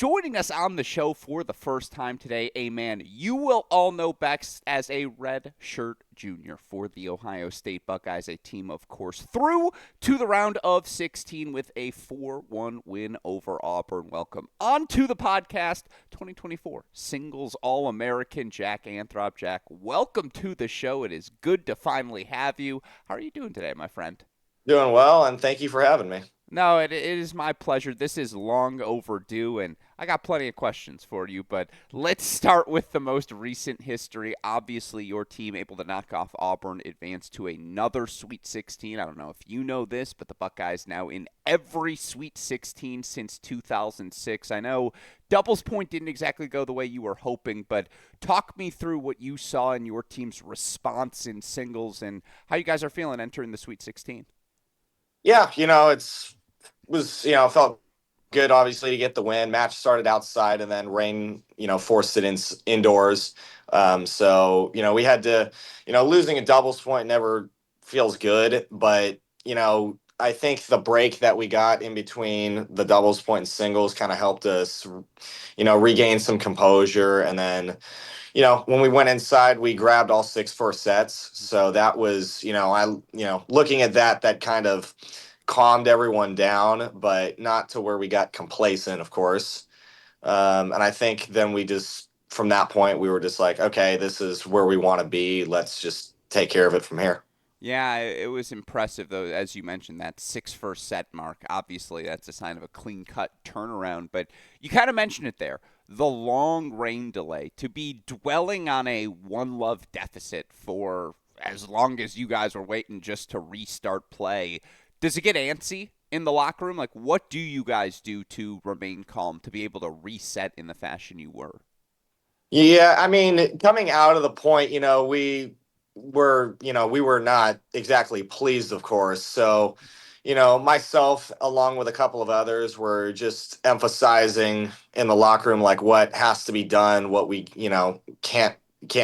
Joining us on the show for the first time today, a man you will all know best as a red shirt junior for the Ohio State Buckeyes, a team, of course, through to the round of 16 with a 4-1 win over Auburn. Welcome on to the podcast, 2024 Singles All-American Jack Anthrop. Jack, welcome to the show. It is good to finally have you. How are you doing today, my friend? Doing well, and thank you for having me. No, it is my pleasure. This is long overdue, and I got plenty of questions for you, but let's start with the most recent history. Obviously, your team able to knock off Auburn, advance to another Sweet 16. I don't know if you know this, but the Buckeyes now in every Sweet 16 since 2006. I know doubles point didn't exactly go the way you were hoping, but talk me through what you saw in your team's response in singles and how you guys are feeling entering the Sweet 16. Yeah, felt good obviously to get the win. Match started outside and then rain, forced it indoors. We had to, losing a doubles point never feels good, but I think the break that we got in between the doubles point and singles kind of helped us, regain some composure. And then, when we went inside, we grabbed all six first sets. So that was, looking at that kind of calmed everyone down, but not to where we got complacent, of course. And I think then from that point, we were just like, okay, this is where we want to be. Let's just take care of it from here. Yeah, it was impressive, though, as you mentioned, that first set mark. Obviously, that's a sign of a clean cut turnaround, but you kind of mentioned it there. The long rain delay, to be dwelling on a one love deficit for as long as you guys were waiting just to restart play. Does it get antsy in the locker room? Like, what do you guys do to remain calm, to be able to reset in the fashion you were? Yeah, I mean, coming out of the point, we were not exactly pleased, of course. So, myself, along with a couple of others, were just emphasizing in the locker room like what has to be done, what we, can't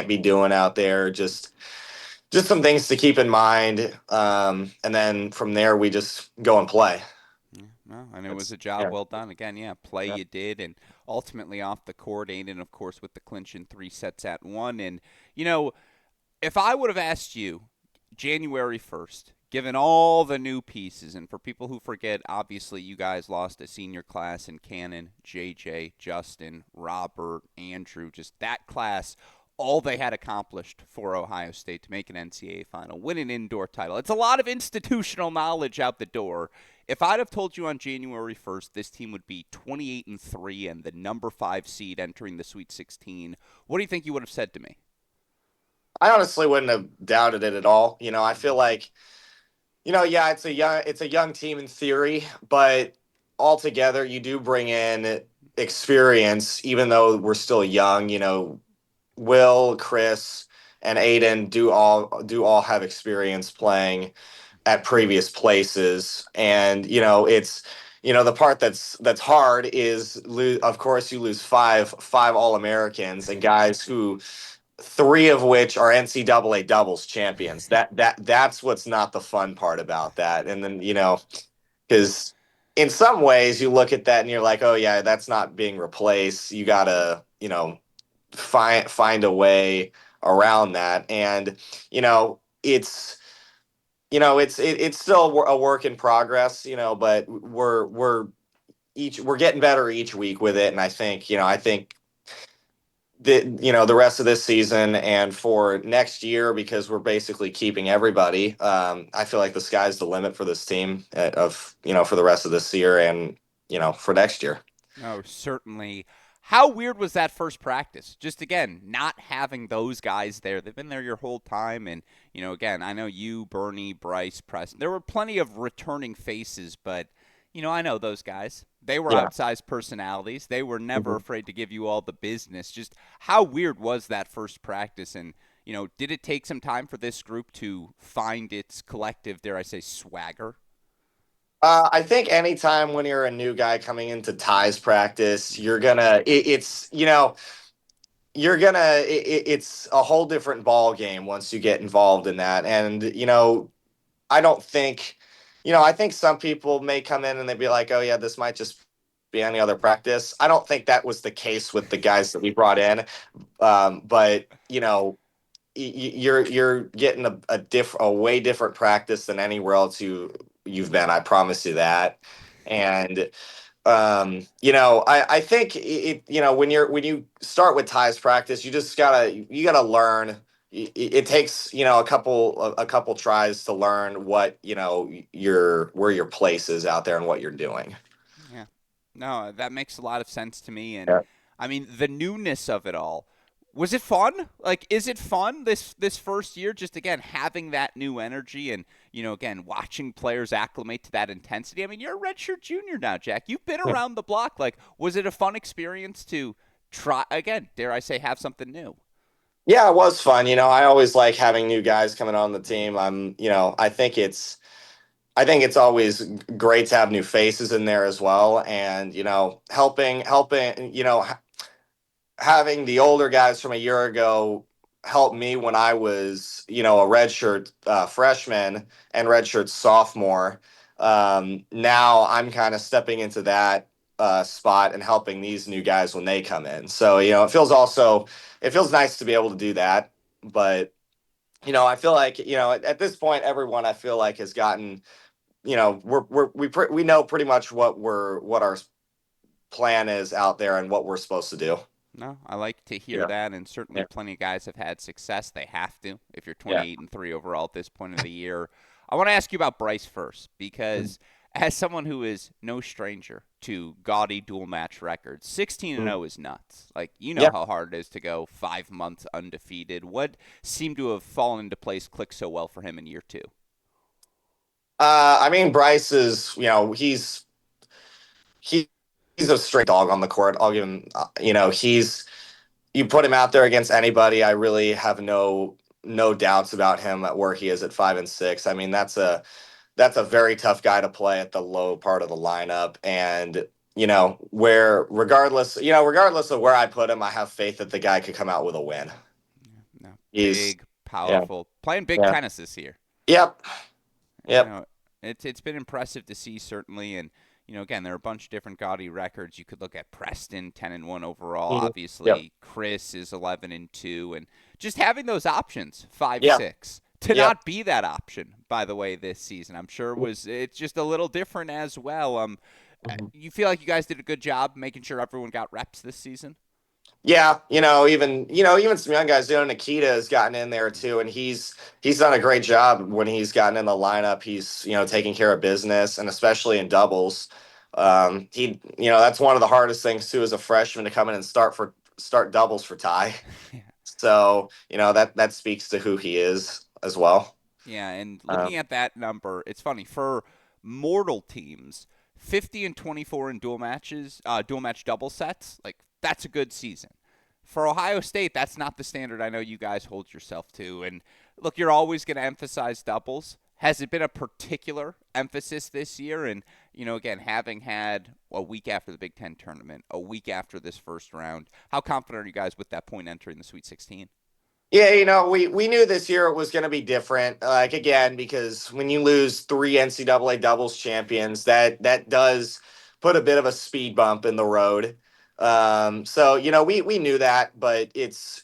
be doing out there. Just some things to keep in mind. And then from there, we just go and play. Yeah, no, and it was That's a job yeah. well done. Again, yeah, play Yeah. you did, and ultimately off the court, Aiden, of course, with the clinch in 3 sets at one. And, you know, if I would have asked you January 1st, given all the new pieces, and for people who forget, obviously you guys lost a senior class in Cannon, JJ, Justin, Robert, Andrew, just that class, all they had accomplished for Ohio State to make an NCAA final, win an indoor title. It's a lot of institutional knowledge out the door. If I'd have told you on January 1st this team would be 28-3 and the number 5 seed entering the Sweet 16, what do you think you would have said to me? I honestly wouldn't have doubted it at all. I feel like, yeah, it's a young team in theory, but altogether you do bring in experience, even though we're still young. Will, Chris, and Aiden do all have experience playing at previous places, and it's the part that's hard is of course you lose five All-Americans and guys who three of which are NCAA doubles champions. That's what's not the fun part about that. And then because in some ways you look at that and you're like, oh yeah, that's not being replaced. You gotta find a way around that, and it's still a work in progress. But we're getting better each week with it, and I think the rest of this season and for next year, because we're basically keeping everybody. I feel like the sky's the limit for this team for the rest of this year and for next year. No, certainly. How weird was that first practice? Just again, not having those guys there. They've been there your whole time. And, again, I know you, Bernie, Bryce, Preston. There were plenty of returning faces, but, I know those guys. They were Yeah. outsized personalities. They were never Mhm. afraid to give you all the business. Just how weird was that first practice? And, did it take some time for this group to find its collective, dare I say, swagger? I think anytime when you're a new guy coming into ties practice, it's a whole different ball game once you get involved in that. And I don't think, I think some people may come in and they'd be like, oh yeah, this might just be any other practice. I don't think that was the case with the guys that we brought in. But you're getting a way different practice than anywhere else you've been. I promise you that. And I think when you start with ties practice, you gotta learn. It takes a couple tries to learn what where your place is out there and what you're doing. Yeah. No, that makes a lot of sense to me. And Yeah. I mean, the newness of it all. Was it fun? Like, is it fun this first year? Just again having that new energy and again watching players acclimate to that intensity. I mean, you're a redshirt junior now, Jack. You've been around the block. Like, was it a fun experience to try again? Dare I say, have something new? Yeah, it was fun. I always like having new guys coming on the team. I think it's always great to have new faces in there as well, and helping, having the older guys from a year ago help me when I was, a redshirt freshman and redshirt sophomore. Now I'm kind of stepping into that spot and helping these new guys when they come in. So it feels nice to be able to do that. But I feel like at this point, everyone I feel like has gotten we know pretty much what our plan is out there and what we're supposed to do. No, I like to hear Yeah. that, and certainly Yeah. plenty of guys have had success. They have to if you're Yeah. 28-3 overall at this point of the year. I want to ask you about Bryce first because as someone who is no stranger to gaudy dual match records, 16-0 is nuts. Like you know Yeah. how hard it is to go 5 months undefeated. What seemed to have fallen into place, clicked so well for him in year two? I mean, Bryce is, he, he's a straight dog on the court. I'll give him, you put him out there against anybody. I really have no doubts about him at where he is at 5-6. I mean, that's a very tough guy to play at the low part of the lineup. And, regardless of where I put him, I have faith that the guy could come out with a win. No, He's, big, yeah, powerful, playing big yeah, tennis this year. yep, You yep. know, it's been impressive to see certainly, and again there are a bunch of different gaudy records. You could look at Preston 10-1 overall. Mhm. Yep. Obviously, Chris is 11-2, and just having those options five Yeah. six to Yep. not be that option. By the way, this season I'm sure it's just a little different as well. Mhm. You feel like you guys did a good job making sure everyone got reps this season? Yeah, even some young guys. Nikita has gotten in there too, and he's done a great job when he's gotten in the lineup. He's taking care of business, and especially in doubles. That's one of the hardest things too as a freshman to come in and start doubles for Ty. So that speaks to who he is as well. Yeah, and Um, looking at that number, it's funny for mortal teams, 50-24 in dual match double sets. Like that's a good season. For Ohio State, that's not the standard I know you guys hold yourself to. And look, you're always going to emphasize doubles. Has it been a particular emphasis this year? And again, having had a week after the Big Ten tournament, a week after this first round, how confident are you guys with that point entering the Sweet 16? Yeah, we knew this year it was going to be different. Like again, because when you lose three NCAA doubles champions, that does put a bit of a speed bump in the road. So we knew that, but it's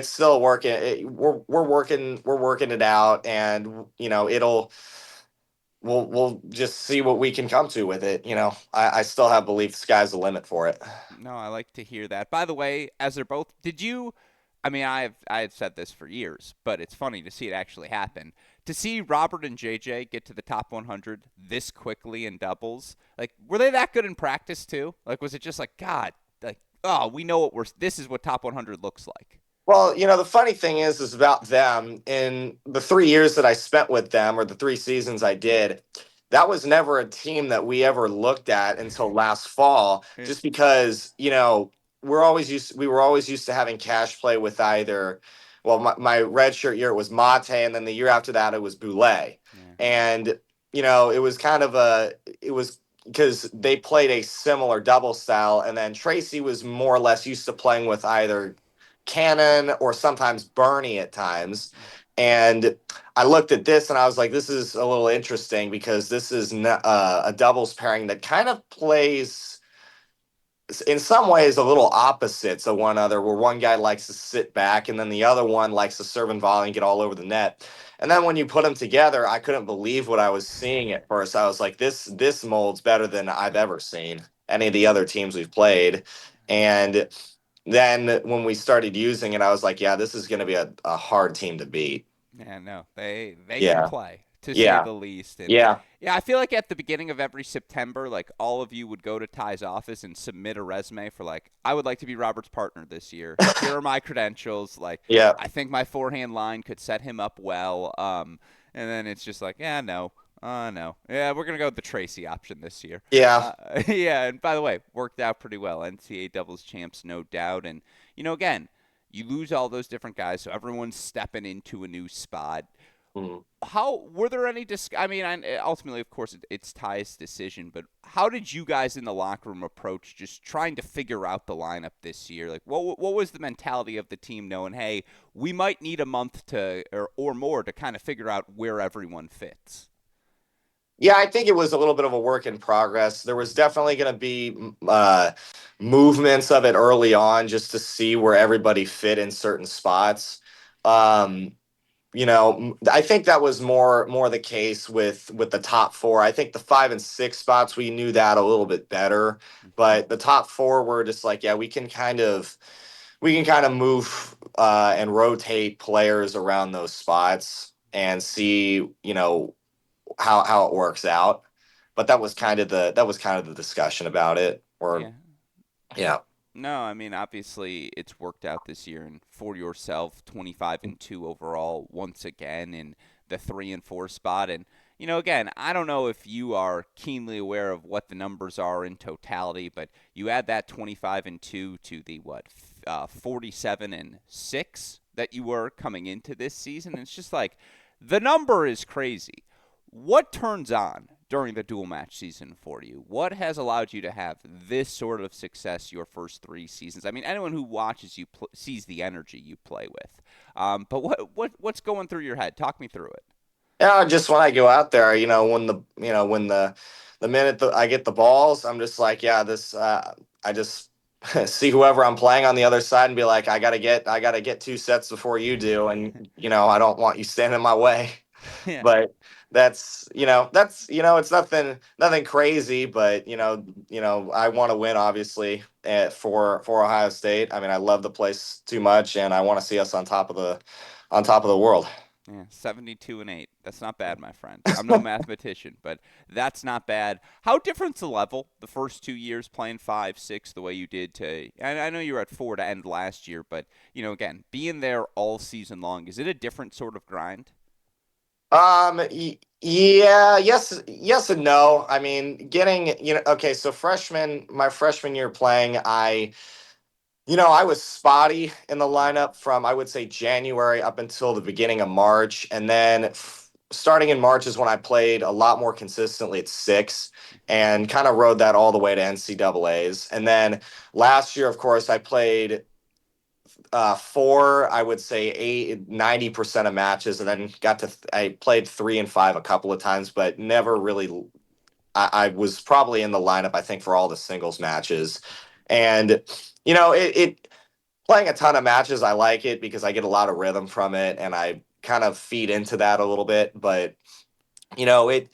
still working. We're working it out, and we'll just see what we can come to with it. I still have belief the sky's the limit for it. No, I like to hear that. By the way, as they're both, did you? I mean, I have said this for years, but it's funny to see it actually happen. To see Robert and JJ get to the top 100 this quickly in doubles, like were they that good in practice too? Like was it just like God, like oh, we know what we're this is what top 100 looks like. Well, the funny thing is about them in the 3 years that I spent with them, or the 3 seasons I did, that was never a team that we ever looked at until last fall, just because, we were always used to having cash play with either, well, my red shirt year it was Mate, and then the year after that it was Boulay. Yeah. And, it was it was because they played a similar double style, and then Tracy was more or less used to playing with either Cannon or sometimes Bernie at times. And I looked at this and I was like, this is a little interesting because this is a doubles pairing that kind of plays in some ways a little opposites of one another, where one guy likes to sit back and then the other one likes to serve and volley and get all over the net. And then when you put them together, I couldn't believe what I was seeing at first. I was like, this mold's better than I've ever seen any of the other teams we've played. And then when we started using it, I was like, yeah, this is going to be a hard team to beat. Yeah, no, they can Yeah, play to say yeah, the least, and yeah. yeah, I feel like at the beginning of every September, like all of you would go to Ty's office and submit a resume for like, I would like to be Robert's partner this year. Here are my credentials. Like, Yeah, I think my forehand line could set him up well. And then it's just like, yeah, no, no, yeah, we're gonna go with the Tracy option this year. yeah. Yeah, and by the way, worked out pretty well. NCAA doubles champs, no doubt, and again, you lose all those different guys, so everyone's stepping into a new spot. Mhm. How were there any? I mean, ultimately, of course, it's Ty's decision. But how did you guys in the locker room approach just trying to figure out the lineup this year? Like, what was the mentality of the team, knowing, hey, we might need a month to or more to kind of figure out where everyone fits? Yeah, I think it was a little bit of a work in progress. There was definitely going to be movements of it early on just to see where everybody fit in certain spots. Um, I think that was more the case with the top four. I think the 5 and 6 spots we knew that a little bit better, Hmm. but the top four were just like, yeah, we can kind of move and rotate players around those spots and see, how it works out. But that was kind of the discussion about it. Or Yeah. yeah. No, I mean obviously it's worked out this year, and for yourself, 25-2 overall once again in the 3 and 4 spot. And again, I don't know if you are keenly aware of what the numbers are in totality, but you add that 25-2 to the 47-6 that you were coming into this season. And it's just like the number is crazy. What turns on during the dual match season for you? What has allowed you to have this sort of success your first 3 seasons? I mean, anyone who watches you sees the energy you play with. But what's going through your head? Talk me through it. Yeah, just when I go out there, when the minute that I get the balls, I'm just like, yeah, this I just see whoever I'm playing on the other side and be like, I gotta get 2 sets before you do, and I don't want you standing in my way. Yeah. But it's nothing crazy, but I want to win, obviously, for Ohio State. I mean, I love the place too much, and I want to see us on top of the world. Yeah, 72-8. That's not bad, my friend. I'm no mathematician, but that's not bad. How different's the level the first 2 years playing 5, 6 the way you did to? I know you were at 4 to end last year, but again, being there all season long, is it a different sort of grind? Yeah, yes and no. I mean, okay, so my freshman year playing, I was spotty in the lineup from, I would say, January up until the beginning of March. And then starting in March is when I played a lot more consistently at 6 Hmm. and kind of rode that all the way to NCAAs. And then last year, of course, I played 4, I would say 90% of matches, and then I played 3 and 5 a couple of times, but never really. I was probably in the lineup, I think, for all the singles matches, and it playing a ton of matches. I like it because I get a lot of rhythm from it, and I kind of feed into that a little bit. But it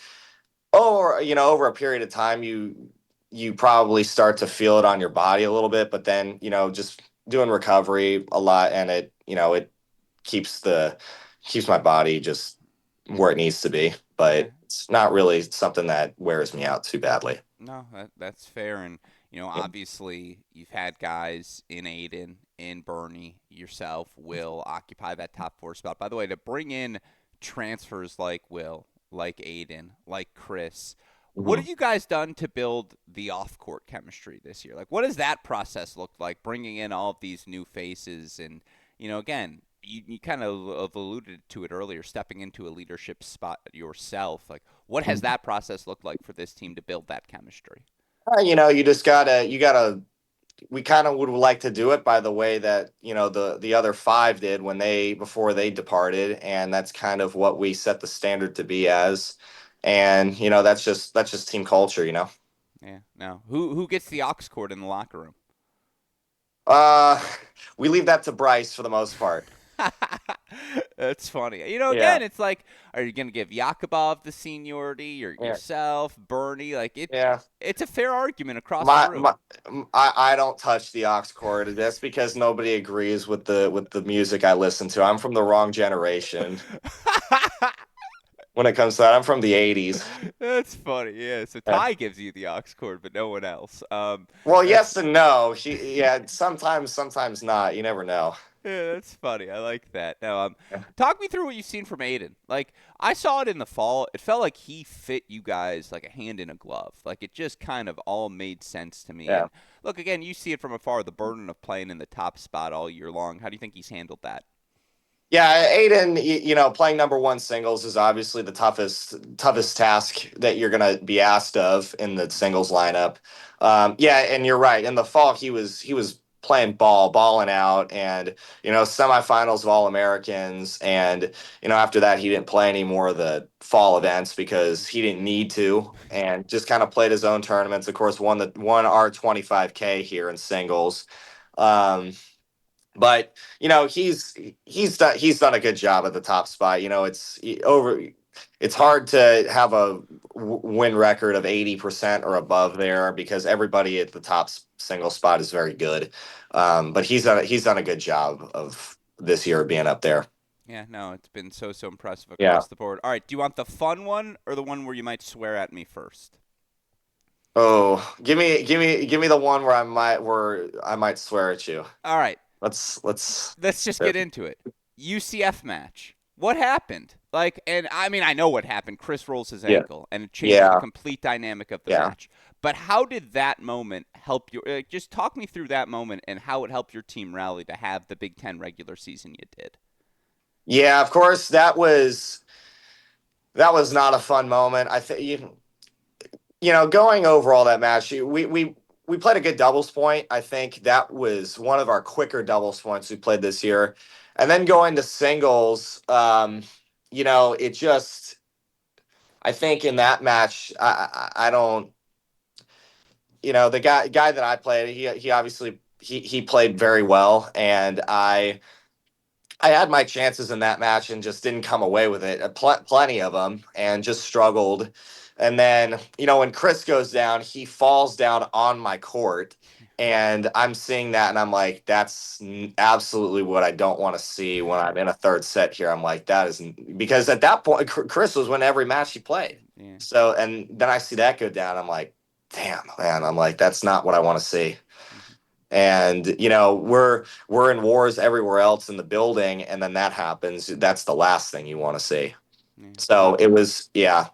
over a period of time, you probably start to feel it on your body a little bit, but then just doing recovery a lot, and it keeps my body just where it needs to be, Yeah. but it's not really something that wears me out too badly. No, that's fair. And, obviously, you've had guys in Aiden, in Bernie, yourself, Will occupy that top 4 spot. By the way, to bring in transfers like Will, like Aiden, like Chris, what have Mhm. you guys done to build the off court chemistry this year? Like, what does that process look like, bringing in all of these new faces? And, again, you kind of have alluded to it earlier, stepping into a leadership spot yourself. Like, what has that process looked like for this team to build that chemistry? You just you gotta. We kind of would like to do it by the way that the other 5 did before they departed, and that's kind of what we set the standard to be as, and that's just team culture. Yeah. No. Who gets the aux cord in the locker room? Uh, we leave that to Bryce for the most part. That's funny. You know, Yeah, again, it's like, are you gonna give Yakubov the seniority or yeah, yourself, Bernie? Like it. yeah. It's a fair argument across the My room. my, I don't touch the aux cord. That's because nobody agrees with the music I listen to. I'm from the wrong generation when it comes to that. I'm from the '80s. That's funny. Yeah. So Yeah. Ty gives you the aux cord, but no one else. Well, That's yes and no. Yeah, sometimes not. You never know. Yeah, that's funny. I like that. Now, talk me through what you've seen from Aiden. Like, I saw it in the fall. It felt like he fit you guys like a hand in a glove. Like, it just kind of all made sense to me. Yeah. And look, again, you see it from afar, the burden of playing in the top spot all year long. How do you think he's handled that? Yeah, Aiden, playing number one singles is obviously the toughest task that you're gonna be asked of in the singles lineup. Yeah, and you're right. In the fall, he was playing balling out, and semifinals of All Americans, and after that, he didn't play any more of the fall events because he didn't need to, and just kind of played his own tournaments. Of course, won our 25K here in singles. But he's done a good job at the top spot. It's hard to have a win record of 80% or above there because everybody at the top single spot is very good. But he's done a good job of this year being up there. Yeah, no, it's been so impressive Yeah. across the board. All right, do you want the fun one or the one where you might swear at me first? Oh, give me the one where I might swear at you. All right, Let's. let's just get into it. UCF match. What happened? Like, and I mean, I know what happened. Chris rolls his Yeah. ankle, and it changed the Yeah. complete dynamic of the Yeah. match. But how did that moment help you? Just talk me through that moment and how it helped your team rally to have the Big Ten regular season you did. Yeah. Of course, that was not a fun moment. I think going over all that match, we played a good doubles point. I think that was one of our quicker doubles points we played this year. And then going to singles, it just I think in that match, I don't, the guy that I played, he obviously he played very well, and I had my chances in that match and just didn't come away with it. Plenty of them, and just struggled. And then, when Chris goes down, he falls down on my court. And I'm seeing that, and I'm like, that's absolutely what I don't want to see when I'm in a third set here. I'm like, that isn't because at that point, Chris was winning every match he played. Yeah. So, and then I see that go down. I'm like, damn, man. I'm like, that's not what I want to see. Mhm. And we're in wars everywhere else in the building, and then that happens. That's the last thing you want to see. Yeah. So No, it was, yeah,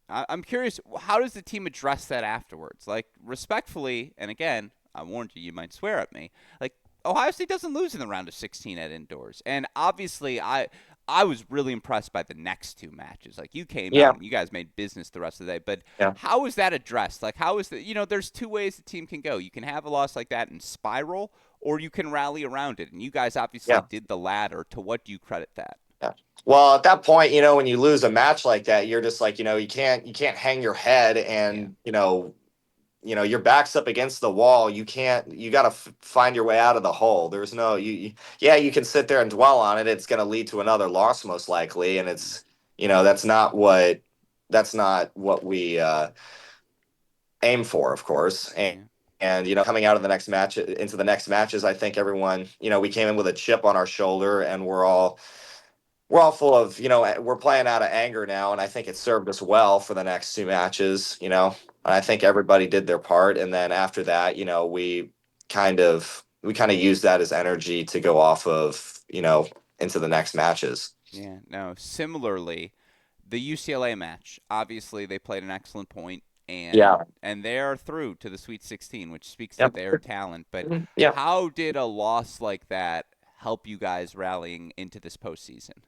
I'm curious. How does the team address that afterwards? Like respectfully, and again, I warned you. You might swear at me. Like Ohio State doesn't lose in the round of 16 at indoors, and obviously, I was really impressed by the next two matches. Like you came yeah, out and you guys made business the rest of the day. But yeah, how is that addressed? Like how is the there's two ways the team can go. You can have a loss like that and spiral, or you can rally around it. And you guys obviously yeah, did the latter. To what do you credit that? yeah. Well, at that point, when you lose a match like that, you're just like, you can't hang your head, Yeah. and your back's up against the wall. You got to find your way out of the hole. There's no yeah, you can sit there and dwell on it. It's going to lead to another loss most likely, and Mm, that's not what we aim for, of course. And yeah. coming out of the next match into the next matches, I think everyone, we came in with a chip on our shoulder, and we're all full of, we're playing out of anger now, and I think it served us well for the next two matches. And I think everybody did their part, and then after that, we kind of used that as energy to go off of, into the next matches. Yeah, no. Similarly, the UCLA match. Obviously, they played an excellent point, Yeah. and they are through to the Sweet 16, which speaks to Yep. their talent. But Yeah. how did a loss like that help you guys rallying into this postseason?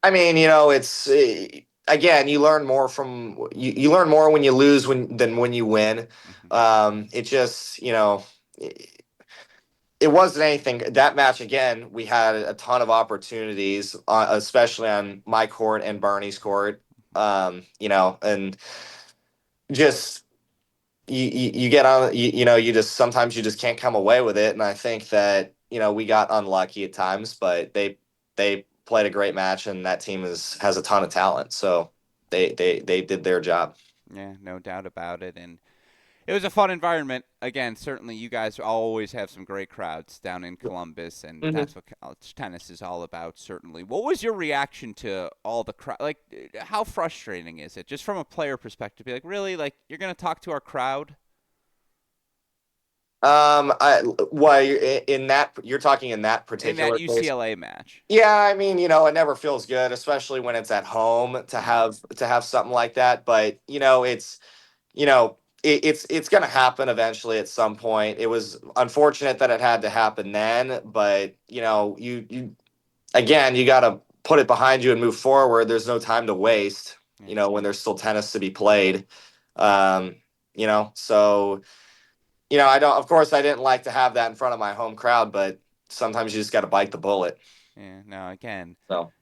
I mean, it's again, you learn more when you lose than when you win. Hmm. It just, it wasn't anything. That match again, we had a ton of opportunities, especially on my court and Barney's court. And just you get on you just sometimes you just can't come away with it, and I think that we got unlucky at times, but they played a great match, and that team has a ton of talent, so they did their job. Yeah, no doubt about it. And it was a fun environment. Again, certainly you guys always have some great crowds down in Columbus, and Hmm. that's what college tennis is all about, certainly. What was your reaction to all the crowd? Like, how frustrating is it, just from a player perspective? Be like, really? Like, you're going to talk to our crowd I why in that you're talking in that in that particular case? UCLA match? Yeah, I mean, it never feels good, especially when it's at home Mm, to have something like that. But you know, it's going to happen eventually at some point. It was unfortunate that it had to happen then, but you again, you got to put it behind you and move forward. There's no time to waste. yeah. When there's still tennis to be played. Um, so I don't. Of course, I didn't like to have that in front of my home crowd, but sometimes you just got to bite the bullet. Yeah, no, again, So,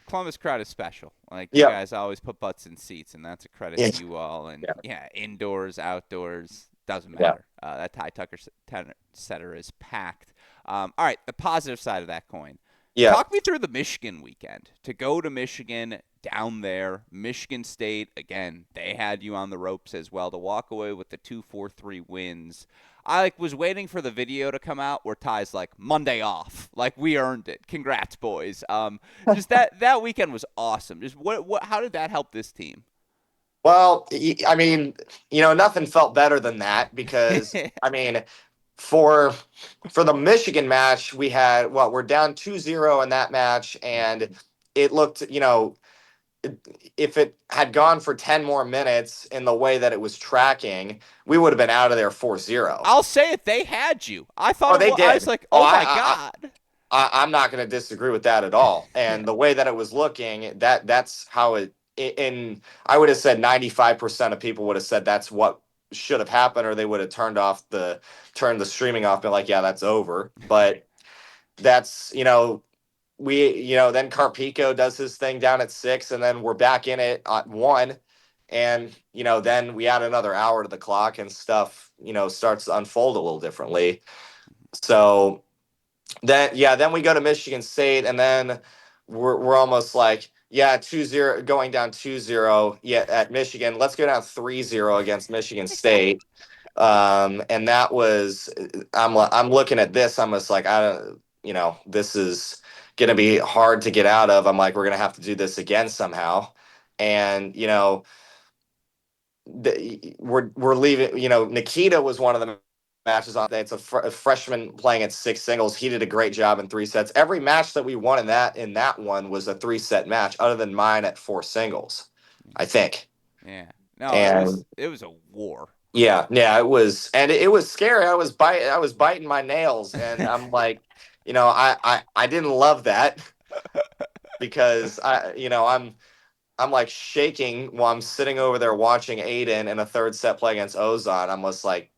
Columbus crowd is special. Like you yeah, guys always put butts in seats, and that's a credit yeah, to you all. And yeah, yeah, indoors, outdoors, doesn't yeah, matter. That Ty Tucker tenor Center is packed. All right, the positive side of that coin. yeah. Talk me through the Michigan weekend. To go to Michigan down there, Michigan State again. They had you on the ropes as well. To walk away with the 2-4-3 wins. I was waiting for the video to come out where Ty's like Monday off, like we earned it. Congrats, boys. Just that weekend was awesome. Just what how did that help this team? Well, I mean, nothing felt better than that because I mean, for the Michigan match, we had we're down 2-0 in that match, and it looked, if it had gone for 10 more minutes in the way that it was tracking, we would have been out of there 4-0. I'll say it. They had you. I thought Oh, it they was. I was did. like, Oh, oh my god. I'm not going to disagree with that at all. And the way that it was looking, that's how in I would have said 95% of people would have said that's what should have happened, or they would have turned the streaming off, been like, yeah, that's over. But that's, then Carpico does his thing down at 6, and then we're back in it at 1. And, then we add another hour to the clock, and stuff, starts to unfold a little differently. So then we go to Michigan State, and then we're almost like, yeah, 2-0, going down 2-0, yeah, at Michigan. Let's go down 3-0 against Michigan State. And that was, I'm looking at this, I'm just like, I don't, this is gonna be hard to get out of. I'm like, we're gonna have to do this again somehow. And we're leaving. Nikita was one of the matches on. It's a freshman playing at 6 singles. He did a great job in 3 sets. Every match that we won in that one was a 3-set match, other than mine at 4 singles, I think. Yeah. No, it And was it was a war. yeah, it was, and it was scary. I was biting my nails, and I'm like, I didn't love that because I'm like shaking while I'm sitting over there watching Aiden in a third set play against Ozon. I'm just like,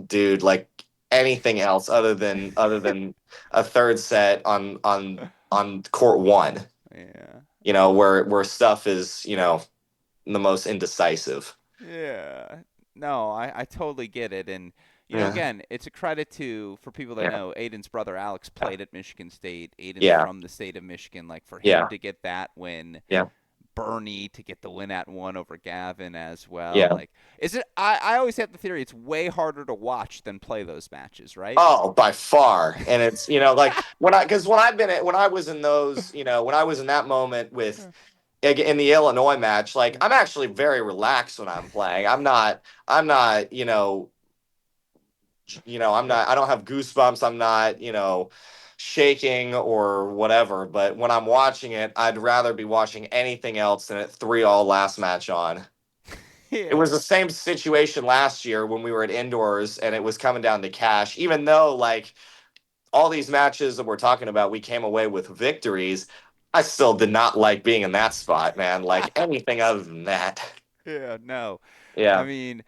dude, like anything else other than a third set on court one, Yeah. where stuff is, the most indecisive. Yeah. No, I totally get it. And, Yeah, again, it's a credit to, for people that yeah, know, Aiden's brother Alex played at Michigan State. Aiden's yeah, from the state of Michigan. Like, for him yeah, to get that win, yeah, Bernie to get the win at 1 over Gavin as well. yeah. Like, is it, I always have the theory it's way harder to watch than play those matches, right? Oh, by far. And it's, like because when I was in those, when I was in that moment with in the Illinois match, like I'm actually very relaxed when I'm playing. I'm not, I don't have goosebumps. I'm not, shaking or whatever. But when I'm watching it, I'd rather be watching anything else than at 3-all last match on. It Yeah. was the same situation last year when we were at indoors and it was coming down to cash, even though like all these matches that we're talking about, we came away with victories. I still did not like being in that spot, man. Like anything other than that. Yeah, no. I Yeah. mean,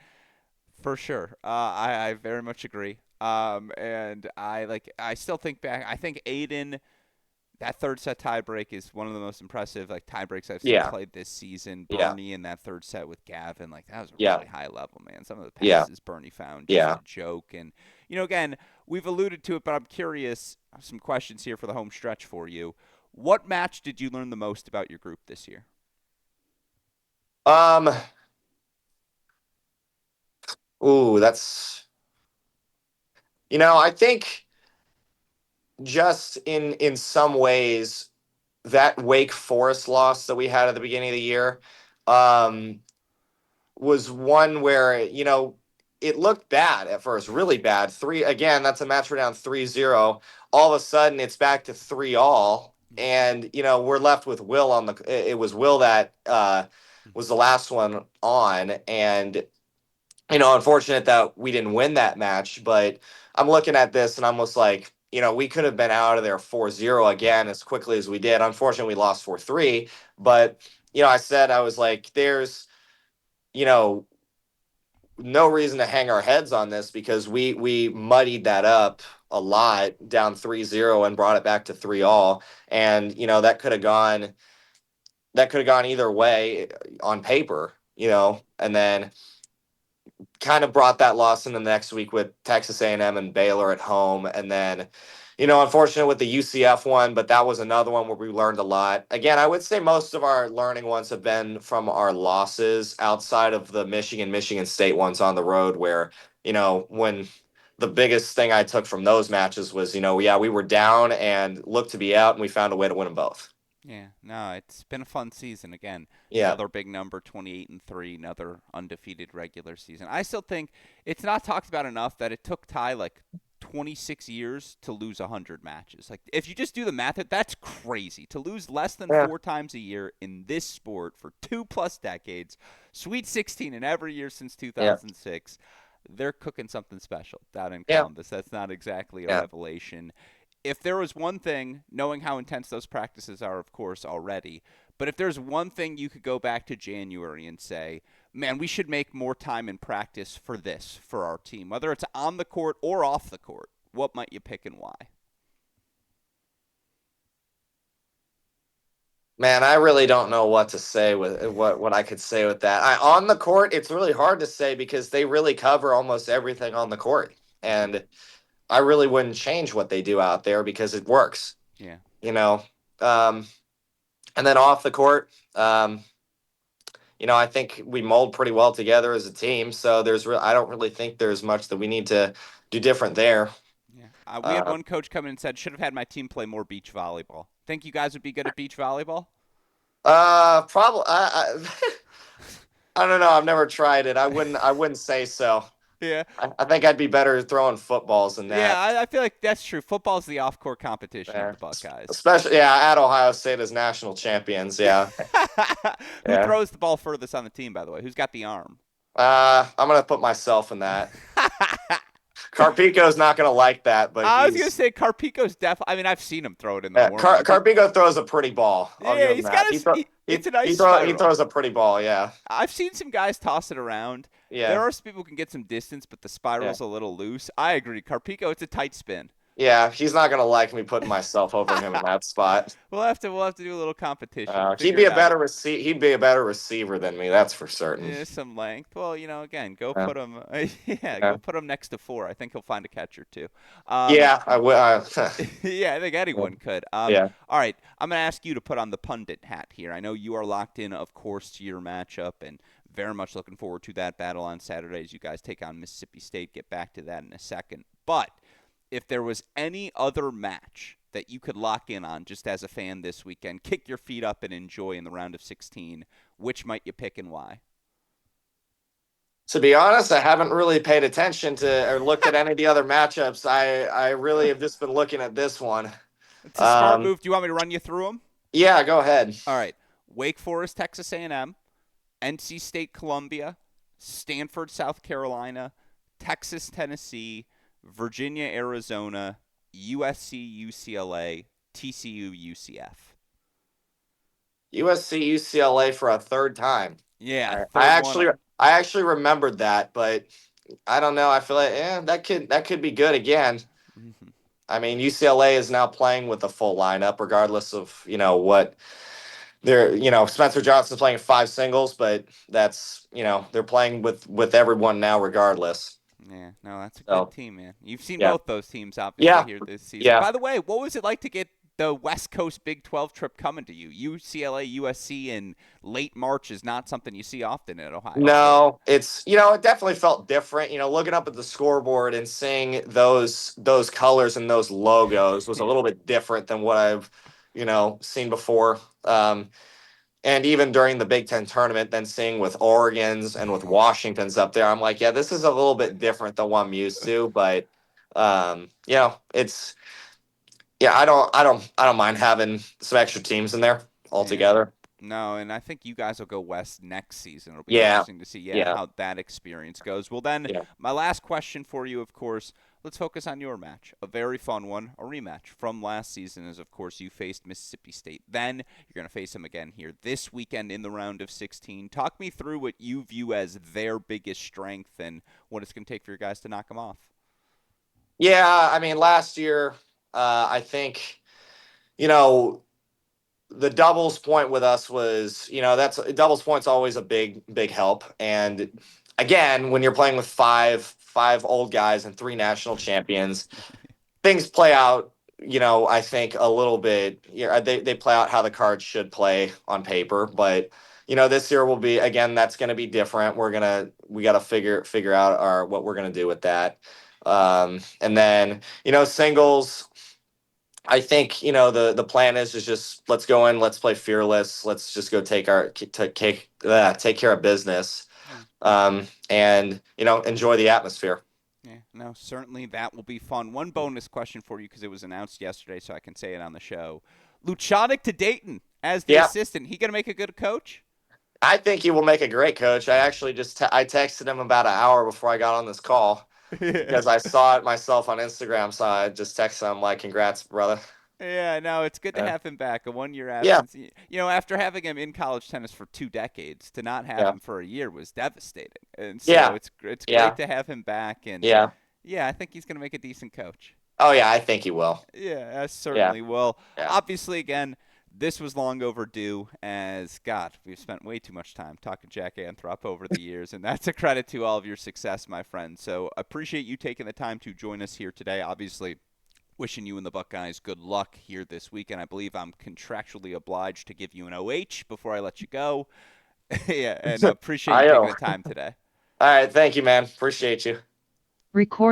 for sure. I very much agree. And I still think back. I think Aiden That third set tiebreak is one of the most impressive like tiebreaks I've seen Yeah, played this season. yeah, Bernie in that third set with Gavin, like that was a yeah, really high level, man. Some of the yeah, passes Bernie found, just yeah. a joke. And again, we've alluded to it, but I'm curious. Some questions here for the home stretch for you. What match did you learn the most about your group this year? Um, ooh, that's I think just in some ways that Wake Forest loss that we had at the beginning of the year um was one where it looked bad at first, really bad. Three again, that's a match we're down 3-0. All of a sudden it's back to 3-all, and we're left with Will on the it was Will that was the last one on, and unfortunate that we didn't win that match, but I'm looking at this and I'm almost like, we could have been out of there 4-0 again as quickly as we did. Unfortunately, we lost 4-3, but I was like, there's, you know, no reason to hang our heads on this because we muddied that up a lot down 3-0 and brought it back to 3-all, and that could have gone either way on paper, and then kind of brought that loss in the next week with Texas A&M and Baylor at home, and then unfortunate with the UCF one, but that was another one where we learned a lot. Again, I would say most of our learning ones have been from our losses outside of the Michigan State ones on the road, where when the biggest thing I took from those matches was yeah, we were down and looked to be out, and we found a way to win them both. Yeah, no, it's been a fun season. Again, Yeah, another big number, 28-3, another undefeated regular season. I still think it's not talked about enough that it took Ty like 26 years to lose 100 matches. Like, if you just do the math, that's crazy. To lose less than yeah, 4 times a year in this sport for 2+ decades, Sweet 16 in every year since yeah, 2006, they're cooking something special down in yeah, Columbus. That's not exactly a yeah. revelation. If there was one thing, knowing how intense those practices are, of course, already, but if there's one thing you could go back to January and say, man, we should make more time in practice for this, for our team, whether it's on the court or off the court, what might you pick and why? Man, I really don't know what to say with what I could say with that. On the court, it's really hard to say because they really cover almost everything on the court, Mm-hmm. and I really wouldn't change what they do out there because it works, Yeah. you know. Um, and then off the court, I think we mold pretty well together as a team. So I don't really think there's much that we need to do different there. Yeah. We had Uh, one coach come in and said, should have had my team play more beach volleyball. Think you guys would be good at beach volleyball? Probably. I don't know. I've never tried it. I wouldn't say so. Yeah. I think I'd be better throwing footballs than Yeah, that. I feel like that's true. Football's the off court competition of Yeah. the Buckeyes. Especially, yeah, at Ohio State as national champions. Yeah, Who yeah. throws the ball furthest on the team, by the way? Who's got the arm? I'm gonna put myself in that. Carpico's not gonna like that, but I was gonna he's say Carpico's definitely. I mean, I've seen him throw it in the warm up. Carpico throws a pretty ball. I'll give Yeah, him he's got that. his. It's a nice He spiral. throws a pretty ball. Yeah, I've seen some guys toss it around. There yeah, are some people who can get some distance, but the yeah. spiral's a little loose. I agree. Carpico, it's a tight spin. Yeah, he's not gonna like me putting myself over him in that spot. We'll have to do a little competition. He'd Figure be it a out. better He'd be a better receiver than me. That's for certain. Some length. Well, again, go Yeah, put him. Yeah, yeah, go put him next to four. I think he'll find a catcher too. Um, yeah. I will. yeah, I think anyone could. Yeah. All right, I'm going to ask you to put on the pundit hat here. I know you are locked in, of course, to your matchup, and very much looking forward to that battle on Saturday as you guys take on Mississippi State. Get back to that in a second. But if there was any other match that you could lock in on just as a fan this weekend, kick your feet up and enjoy in the round of 16, which might you pick and why? To be honest, I haven't really paid attention to or looked at any of the other matchups. I really have just been looking at this one. It's a smart Um, move. Do you want me to run you through them? yeah, go ahead. All right. Wake Forest, Texas A&M, NC State, Columbia, Stanford, South Carolina, Texas, Tennessee, Virginia, Arizona, USC, UCLA, TCU, UCF. USC UCLA for a third time. Yeah, I third one. actually I actually remembered that, but I don't know. I feel like that could be good again. Mhm. I mean, UCLA is now playing with a full lineup, regardless of what they're. Spencer Johnson's playing five singles, but that's they're playing with everyone now, regardless. Yeah, no, that's a good So team, man. You've seen yeah, both those teams obviously yeah, here this season. yeah. By the way, what was it like to get the West Coast Big 12 trip coming to you? UCLA, USC in late March is not something you see often at Ohio State. No, it's it definitely felt different. Looking up at the scoreboard and seeing those colors and those logos was a little bit different than what I've seen before. And even during the Big Ten tournament, then seeing with Oregon's and with Washington's up there, I'm like, yeah, this is a little bit different than what I'm used to. But it's I don't mind having some extra teams in there Yeah. altogether. No, and I think you guys will go west next season. It'll be Yeah, interesting to see, yeah, how that experience goes. Well, then, yeah. my last question for you, of course, let's focus on your match. A very fun one, a rematch from last season, as of course you faced Mississippi State. Then you're going to face them again here this weekend in the round of 16. Talk me through what you view as their biggest strength and what it's going to take for your guys to knock them off. Yeah, I mean, last year, I think, you know, the doubles point with us was, that's doubles point's always a big help. And again, when you're playing with five old guys and three national champions, things play out, I think a little bit. Yeah, they play out how the cards should play on paper, but this year will be again. That's going to be different. We got to figure out our what we're gonna do with that. And then singles. I think the plan is just let's go in, let's play fearless, let's just go take care of business, Yeah. and enjoy the atmosphere. Yeah, no, certainly that will be fun. One bonus question for you because it was announced yesterday, so I can say it on the show. Luchonic to Dayton as the Yeah, assistant. He gonna make a good coach? I think he will make a great coach. I actually I texted him about an hour before I got on this call Yeah. because I saw it myself on Instagram. So I just texted him like, "Congrats, brother." Yeah, no, it's good to Uh, have him back. A 1 year yeah, absence. After having him in college tennis for 2 decades, to not have yeah, him for a year was devastating. And so yeah, it's great yeah, to have him back. And yeah. yeah, I think he's gonna make a decent coach. Oh yeah, I think he will. Yeah, Yeah, certainly. Well, yeah. obviously, again, this was long overdue. As God, we've spent way too much time talking Jack Anthrop over the years, and that's a credit to all of your success, my friend. So appreciate you taking the time to join us here today. Obviously, wishing you and the Buckeyes good luck here this weekend. I believe I'm contractually obliged to give you an OH before I let you go. Yeah, and appreciate you I taking owe. the time today. All right, thank you, man. Appreciate you. Record